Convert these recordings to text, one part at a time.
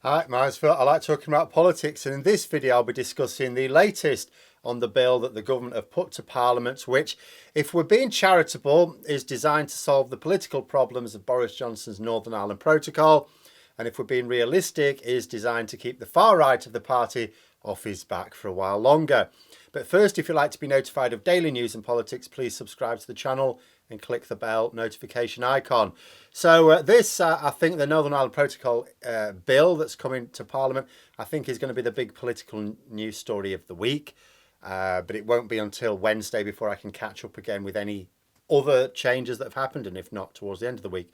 Hi, mine's Phil. I like talking about politics, and in this video, I'll be discussing the latest on the bill that the government have put to Parliament, which, if we're being charitable, is designed to solve the political problems of Boris Johnson's Northern Ireland Protocol, and if we're being realistic, is designed to keep the far right of the party off his back for a while longer. But first, if you'd like to be notified of daily news and politics, please subscribe to the channel and click the bell notification icon. So I think the Northern Ireland Protocol bill that's coming to Parliament, I think is going to be the big political news story of the week. But it won't be until Wednesday before I can catch up again with any other changes that have happened, and if not, towards the end of the week.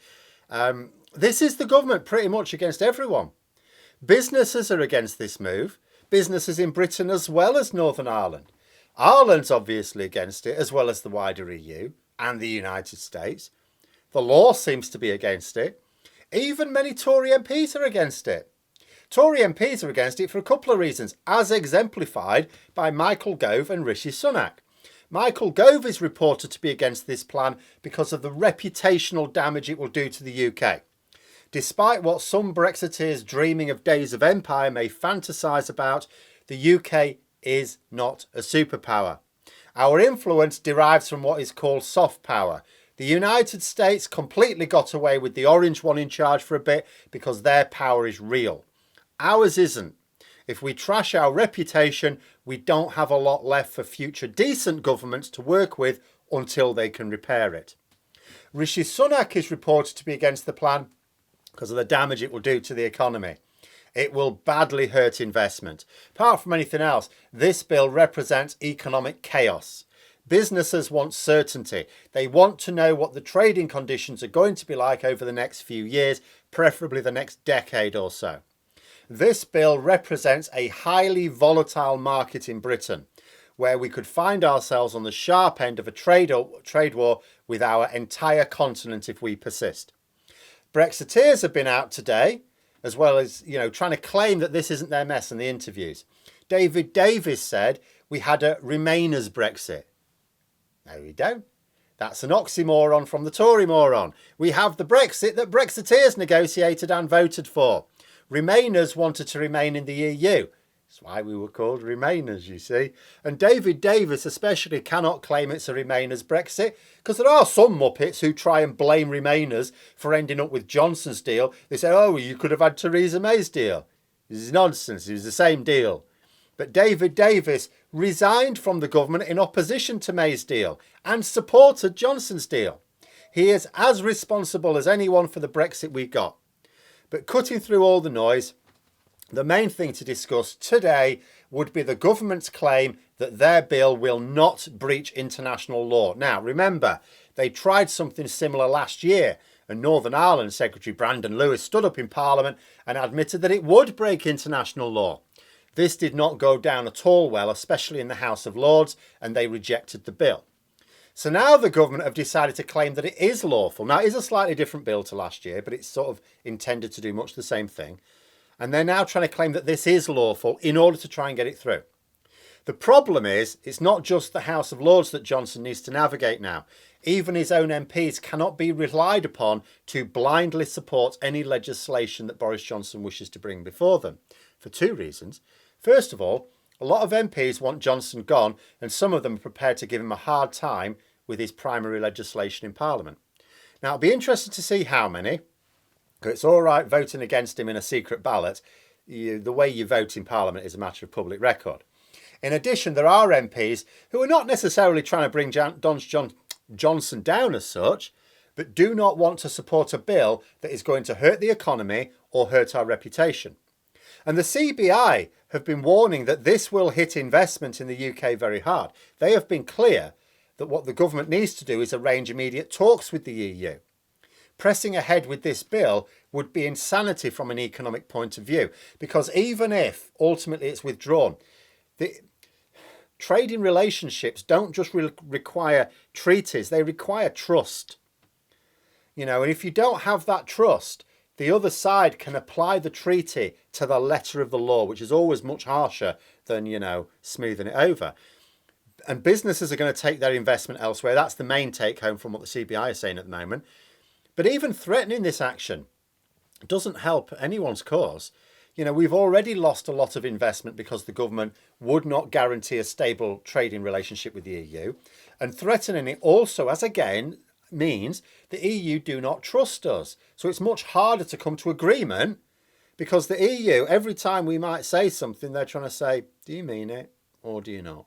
This is the government pretty much against everyone. Businesses are against this move. Businesses in Britain as well as Northern Ireland. Ireland's obviously against it, as well as the wider EU and the United States. The law seems to be against it. Even many Tory MPs are against it. Tory MPs are against it for a couple of reasons, as exemplified by Michael Gove and Rishi Sunak. Michael Gove is reported to be against this plan because of the reputational damage it will do to the UK. Despite what some Brexiteers dreaming of days of empire may fantasise about, the UK is not a superpower. Our influence derives from what is called soft power. The United States completely got away with the orange one in charge for a bit because their power is real. Ours isn't. If we trash our reputation, we don't have a lot left for future decent governments to work with until they can repair it. Rishi Sunak is reported to be against the plan because of the damage it will do to the economy. It will badly hurt investment. Apart from anything else, this bill represents economic chaos. Businesses want certainty. They want to know what the trading conditions are going to be like over the next few years, preferably the next decade or so. This bill represents a highly volatile market in Britain, where we could find ourselves on the sharp end of a trade war with our entire continent if we persist. Brexiteers have been out today, as well as, trying to claim that this isn't their mess in the interviews. David Davis said we had a Remainers Brexit. No, we don't. That's an oxymoron from the Tory moron. We have the Brexit that Brexiteers negotiated and voted for. Remainers wanted to remain in the EU. That's why we were called Remainers, you see. And David Davis especially cannot claim it's a Remainers Brexit, because there are some muppets who try and blame Remainers for ending up with Johnson's deal. They say, oh, you could have had Theresa May's deal. This is nonsense. It was the same deal. But David Davis resigned from the government in opposition to May's deal and supported Johnson's deal. He is as responsible as anyone for the Brexit we got. But cutting through all the noise, the main thing to discuss today would be the government's claim that their bill will not breach international law. Now, remember, they tried something similar last year, and Northern Ireland Secretary Brandon Lewis stood up in Parliament and admitted that it would break international law. This did not go down at all well, especially in the House of Lords, and they rejected the bill. So now the government have decided to claim that it is lawful. Now, it is a slightly different bill to last year, but it's sort of intended to do much the same thing. And they're now trying to claim that this is lawful in order to try and get it through. The problem is, it's not just the House of Lords that Johnson needs to navigate now. Even his own MPs cannot be relied upon to blindly support any legislation that Boris Johnson wishes to bring before them, for two reasons. First of all, a lot of MPs want Johnson gone, and some of them are prepared to give him a hard time with his primary legislation in Parliament. Now, it'll be interesting to see how many. It's all right voting against him in a secret ballot. The way you vote in Parliament is a matter of public record. In addition, there are MPs who are not necessarily trying to bring Johnson down as such, but do not want to support a bill that is going to hurt the economy or hurt our reputation. And the CBI have been warning that this will hit investment in the UK very hard. They have been clear that what the government needs to do is arrange immediate talks with the EU. Pressing ahead with this bill would be insanity from an economic point of view, because even if ultimately it's withdrawn, the trading relationships don't just require treaties, they require trust. And if you don't have that trust, the other side can apply the treaty to the letter of the law, which is always much harsher than, smoothing it over. And businesses are going to take their investment elsewhere. That's the main take home from what the CBI is saying at the moment. But even threatening this action doesn't help anyone's cause. We've already lost a lot of investment because the government would not guarantee a stable trading relationship with the EU. And threatening it also, as again, means the EU do not trust us. So it's much harder to come to agreement because the EU, every time we might say something, they're trying to say, do you mean it or do you not?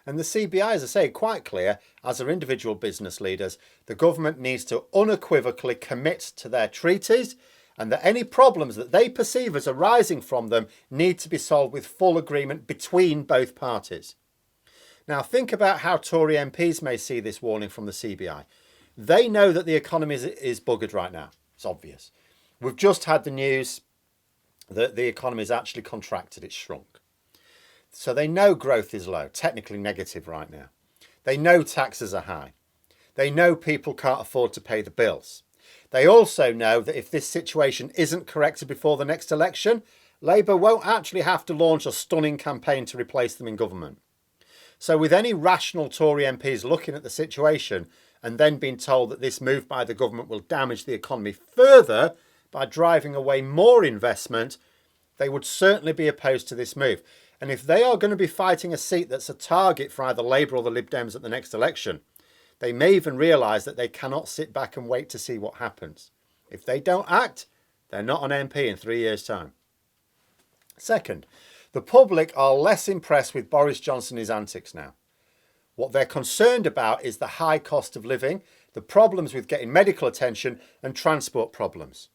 And the CBI, as I say, quite clear, as are individual business leaders, the government needs to unequivocally commit to their treaties and that any problems that they perceive as arising from them need to be solved with full agreement between both parties. Now, think about how Tory MPs may see this warning from the CBI. They know that the economy is buggered right now. It's obvious. We've just had the news that the economy is actually contracted. It's shrunk. So they know growth is low, technically negative right now. They know taxes are high. They know people can't afford to pay the bills. They also know that if this situation isn't corrected before the next election, Labour won't actually have to launch a stunning campaign to replace them in government. So with any rational Tory MPs looking at the situation and then being told that this move by the government will damage the economy further by driving away more investment, they would certainly be opposed to this move. And if they are going to be fighting a seat that's a target for either Labour or the Lib Dems at the next election, they may even realise that they cannot sit back and wait to see what happens. If they don't act, they're not an MP in 3 years' time. Second, the public are less impressed with Boris Johnson and his antics now. What they're concerned about is the high cost of living, the problems with getting medical attention and transport problems.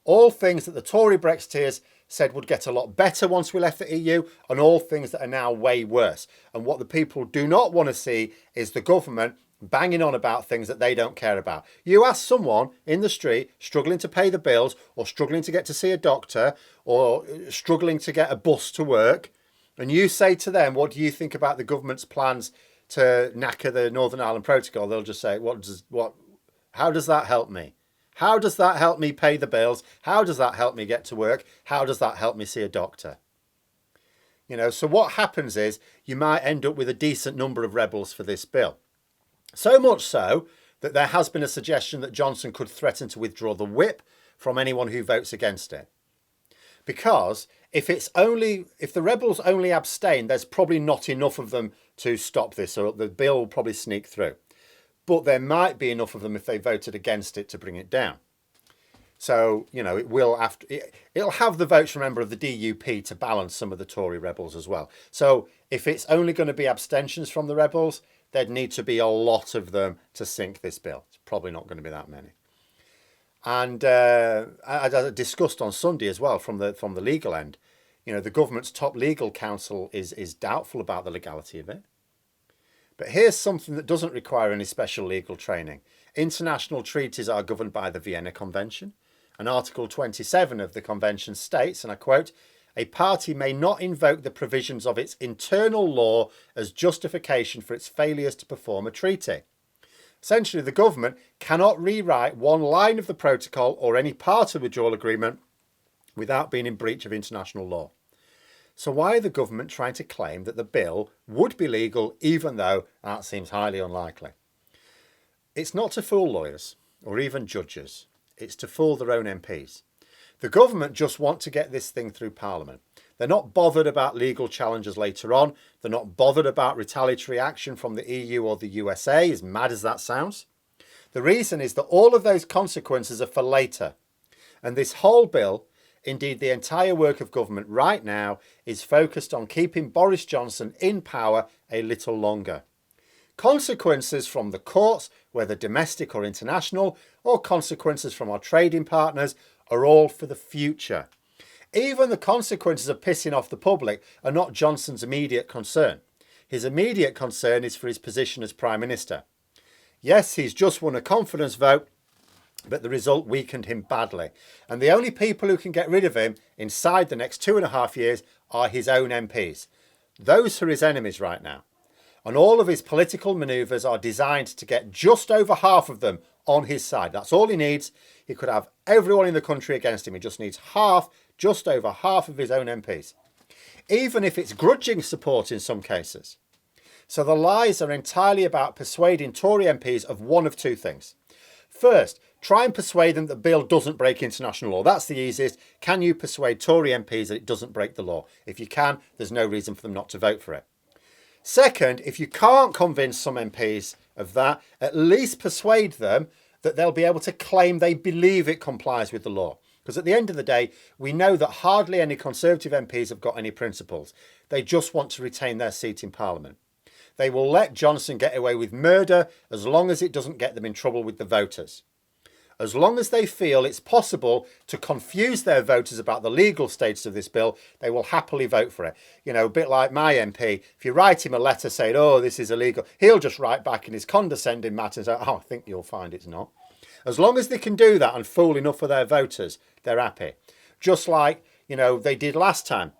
All things that the Tory Brexiteers said would get a lot better once we left the EU, and all things that are now way worse. And what the people do not want to see is the government banging on about things that they don't care about. You ask someone in the street struggling to pay the bills or struggling to get to see a doctor or struggling to get a bus to work, and you say to them, what do you think about the government's plans to knacker the Northern Ireland Protocol? They'll just say, how does that help me? How does that help me pay the bills? How does that help me get to work? How does that help me see a doctor? So what happens is you might end up with a decent number of rebels for this bill. So much so that there has been a suggestion that Johnson could threaten to withdraw the whip from anyone who votes against it. Because if the rebels only abstain, there's probably not enough of them to stop this, or the bill will probably sneak through. But there might be enough of them if they voted against it to bring it down. So, it'll have the votes, remember, of the DUP to balance some of the Tory rebels as well. So if it's only going to be abstentions from the rebels, there'd need to be a lot of them to sink this bill. It's probably not going to be that many. And as I discussed on Sunday as well, from the legal end, the government's top legal counsel is doubtful about the legality of it. But here's something that doesn't require any special legal training. International treaties are governed by the Vienna Convention, and Article 27 of the Convention states, and I quote, "A party may not invoke the provisions of its internal law as justification for its failures to perform a treaty." Essentially, the government cannot rewrite one line of the protocol or any part of the withdrawal agreement without being in breach of international law. So why are the government trying to claim that the bill would be legal, even though that seems highly unlikely? It's not to fool lawyers or even judges. It's to fool their own MPs. The government just want to get this thing through Parliament. They're not bothered about legal challenges later on. They're not bothered about retaliatory action from the EU or the USA, as mad as that sounds. The reason is that all of those consequences are for later. And this whole bill, indeed the entire work of government right now, is focused on keeping Boris Johnson in power a little longer. Consequences from the courts, whether domestic or international, or consequences from our trading partners, are all for the future. Even the consequences of pissing off the public are not Johnson's immediate concern. His immediate concern is for his position as Prime Minister. Yes, he's just won a confidence vote, but the result weakened him badly. And the only people who can get rid of him inside the next 2.5 years are his own MPs. Those are his enemies right now. And all of his political manoeuvres are designed to get just over half of them on his side. That's all he needs. He could have everyone in the country against him. He just needs just over half of his own MPs. Even if it's grudging support in some cases. So the lies are entirely about persuading Tory MPs of one of two things. First, Try and persuade them that the bill doesn't break international law. That's the easiest. Can you persuade Tory MPs that it doesn't break the law? If you can, there's no reason for them not to vote for it. Second, if you can't convince some MPs of that, at least persuade them that they'll be able to claim they believe it complies with the law. Because at the end of the day, we know that hardly any Conservative MPs have got any principles. They just want to retain their seat in Parliament. They will let Johnson get away with murder as long as it doesn't get them in trouble with the voters. As long as they feel it's possible to confuse their voters about the legal status of this bill, they will happily vote for it. You know, a bit like my MP, if you write him a letter saying, oh, this is illegal, he'll just write back in his condescending manner and say, oh, I think you'll find it's not. As long as they can do that and fool enough of their voters, they're happy. Just like, you know, they did last time.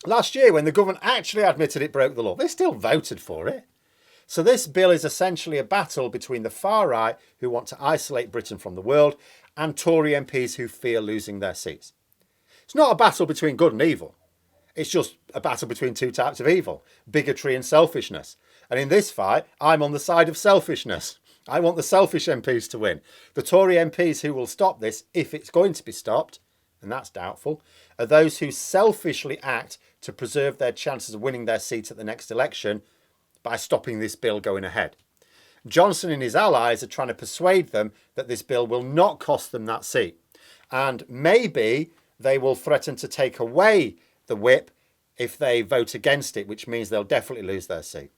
Last year, when the government actually admitted it broke the law, they still voted for it. So this bill is essentially a battle between the far right, who want to isolate Britain from the world, and Tory MPs who fear losing their seats. It's not a battle between good and evil. It's just a battle between two types of evil, bigotry and selfishness. And in this fight, I'm on the side of selfishness. I want the selfish MPs to win. The Tory MPs who will stop this, if it's going to be stopped, and that's doubtful, are those who selfishly act to preserve their chances of winning their seat at the next election by stopping this bill going ahead. Johnson and his allies are trying to persuade them that this bill will not cost them that seat. And maybe they will threaten to take away the whip if they vote against it, which means they'll definitely lose their seat.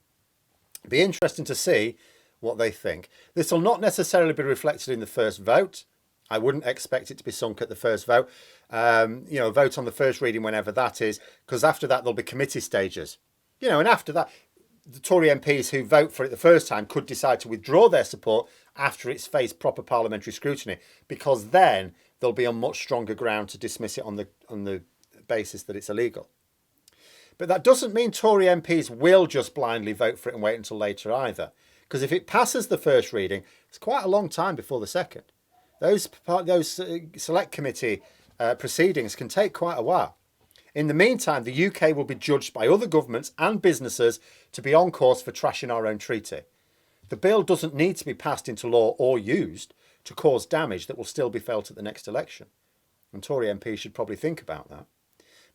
It'll be interesting to see what they think. This will not necessarily be reflected in the first vote. I wouldn't expect it to be sunk at the first vote. Vote on the first reading whenever that is, because after that there'll be committee stages. And after that, the Tory MPs who vote for it the first time could decide to withdraw their support after it's faced proper parliamentary scrutiny, because then they'll be on much stronger ground to dismiss it on the basis that it's illegal. But that doesn't mean Tory MPs will just blindly vote for it and wait until later either, because if it passes the first reading, it's quite a long time before the second. Those select committee proceedings can take quite a while. In the meantime, the UK will be judged by other governments and businesses to be on course for trashing our own treaty. The bill doesn't need to be passed into law or used to cause damage that will still be felt at the next election. And Tory MPs should probably think about that.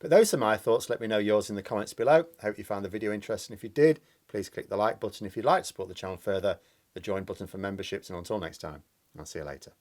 But those are my thoughts. Let me know yours in the comments below. I hope you found the video interesting. If you did, please click the like button. If you'd like to support the channel further, the join button for memberships. And until next time, I'll see you later.